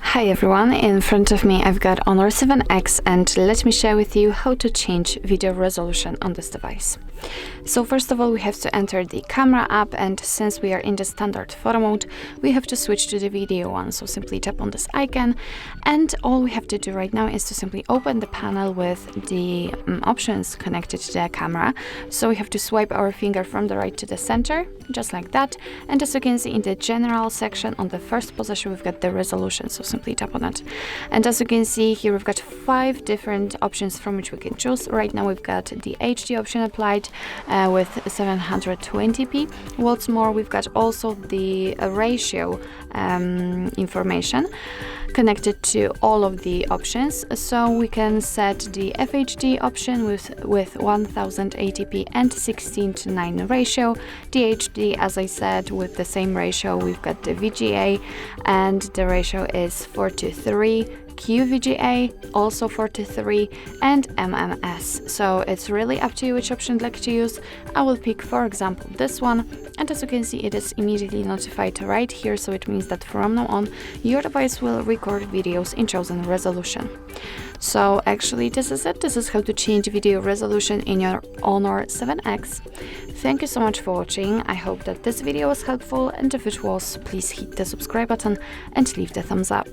Hi everyone, in front of me I've got Honor 7X and let me share with you how to change video resolution on this device. So first of all, we have to enter the camera app, and since we are in the standard photo mode, we have to switch to the video one. So simply tap on this icon, and all we have to do right now is to simply open the panel with the options connected to the camera. So we have to swipe our finger from the right to the center, just like that. And as you can see in the general section on the first position, we've got the resolution. So simply tap on it. And as you can see here, we've got 5 different options from which we can choose. Right now we've got the HD option applied with 720p. What's more, we've got also the ratio information connected to all of the options. So we can set the FHD option with 1080p and 16:9 ratio. DHD, as I said, with the same ratio. We've got the VGA, and the ratio is 4:3. QVGA, also 4:3, and MMS. So it's really up to you which option you'd like to use. I will pick, for example, this one, and as you can see, it is immediately notified right here, so it means that from now on your device will record videos in chosen resolution. So actually this is it. This is how to change video resolution in your Honor 7X. Thank you so much for watching. I hope that this video was helpful, and if it was, please hit the subscribe button and leave the thumbs up.